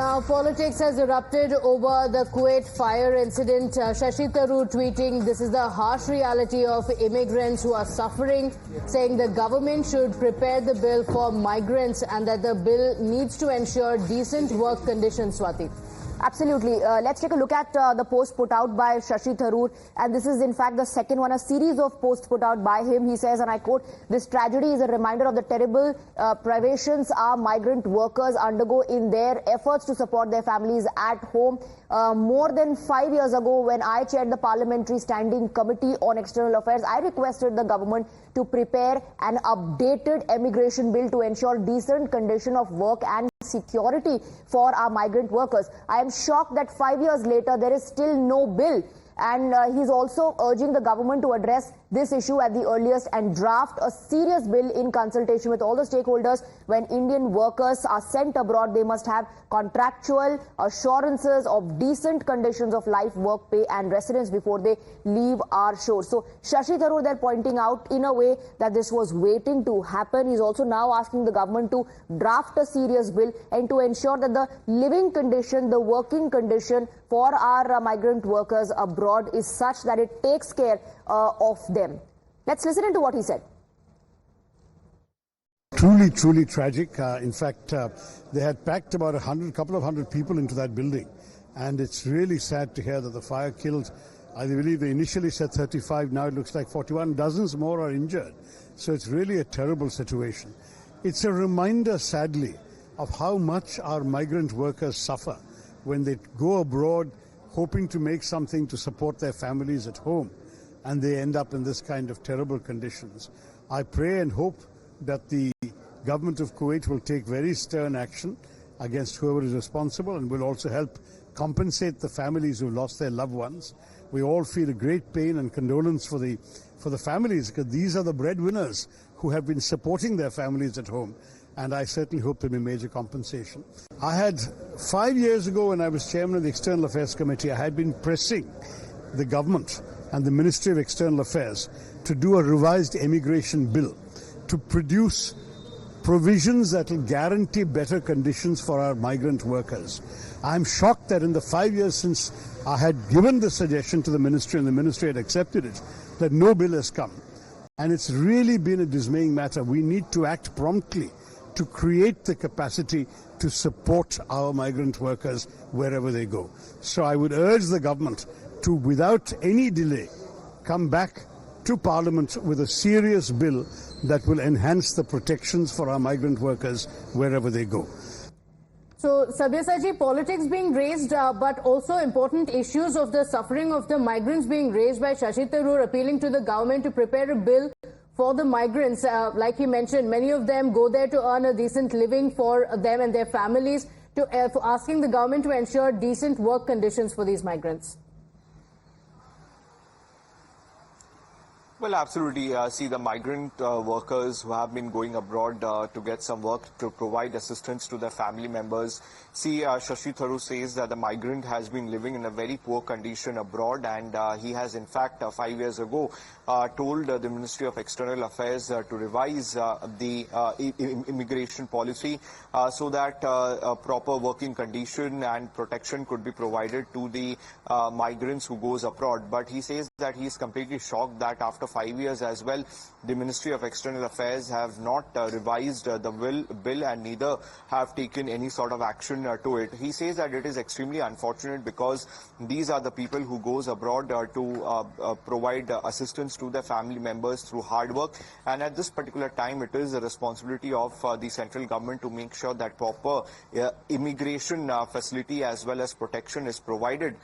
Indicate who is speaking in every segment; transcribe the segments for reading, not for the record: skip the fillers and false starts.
Speaker 1: Now, politics has erupted over the Kuwait fire incident. Shashi Tharoor tweeting, this is the harsh reality of immigrants who are suffering, saying the government should prepare the bill for migrants and that the bill needs to ensure decent work conditions, Swati.
Speaker 2: Absolutely. Let's take a look at the post put out by Shashi Tharoor, and this is in fact the second one, a series of posts put out by him. He says, and I quote, "This tragedy is a reminder of the terrible privations our migrant workers undergo in their efforts to support their families at home. More than 5 years ago, when I chaired the Parliamentary Standing Committee on External Affairs, I requested the government to prepare an updated immigration bill to ensure decent condition of work and security for our migrant workers. I am shocked that 5 years later there is still no bill." And he's also urging the government to address this issue at the earliest and draft a serious bill in consultation with all the stakeholders. When Indian workers are sent abroad, they must have contractual assurances of decent conditions of life, work, pay and residence before they leave our shores. So Shashi Tharoor, they're pointing out in a way that this was waiting to happen. He's also now asking the government to draft a serious bill and to ensure that the living condition, the working condition for our migrant workers abroad is such that it takes care of them. Let's listen into what he said.
Speaker 3: Truly tragic. In fact, they had packed about a couple of hundred people into that building. And it's really sad to hear that the fire killed, I believe they initially said 35, now it looks like 41. Dozens more are injured. So it's really a terrible situation. It's a reminder, sadly, of how much our migrant workers suffer when they go abroad hoping to make something to support their families at home, and they end up in this kind of terrible conditions. I pray and hope that the government of Kuwait will take very stern action against whoever is responsible and will also help compensate the families who lost their loved ones. We all feel a great pain and condolence for the families, because these are the breadwinners who have been supporting their families at home. And I certainly hope there'll be major compensation. I had 5 years ago, when I was chairman of the External Affairs Committee, I had been pressing the government and the Ministry of External Affairs to do a revised immigration bill, to produce provisions that will guarantee better conditions for our migrant workers. I'm shocked that in the 5 years since I had given the suggestion to the ministry and the ministry had accepted it, that no bill has come. And it's really been a dismaying matter. We need to act promptly to create the capacity to support our migrant workers wherever they go. So I would urge the government to, without any delay, come back to Parliament with a serious bill that will enhance the protections for our migrant workers wherever they go.
Speaker 1: So, Sabyasachi, politics being raised, but also important issues of the suffering of the migrants being raised by Shashi Tharoor, appealing to the government to prepare a bill for the migrants. Like he mentioned, many of them go there to earn a decent living for them and their families, for asking the government to ensure decent work conditions for these migrants.
Speaker 4: Well, absolutely. See, the migrant workers who have been going abroad to get some work to provide assistance to their family members. See, Shashi Tharoor says that the migrant has been living in a very poor condition abroad, and he has, in fact, 5 years ago, told the Ministry of External Affairs to revise the immigration policy so that a proper working condition and protection could be provided to the migrants who goes abroad. But he says that he is completely shocked that after 5 years as well, the Ministry of External Affairs have not revised the bill and neither have taken any sort of action to it. He says that it is extremely unfortunate because these are the people who goes abroad to provide assistance to their family members through hard work, and at this particular time it is the responsibility of the central government to make sure that proper immigration facility as well as protection is provided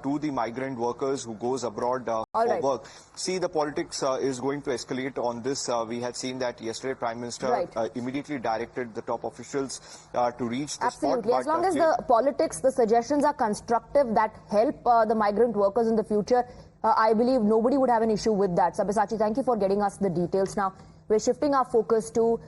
Speaker 4: to the migrant workers who goes abroad for work. See, the politics is going to escalate on this. We had seen that yesterday Prime Minister immediately directed the top officials to reach the spot.
Speaker 2: As long as the politics, the suggestions are constructive that help the migrant workers in the future, I believe nobody would have an issue with that. Sabyasachi, thank you for getting us the details. Now, we're shifting our focus to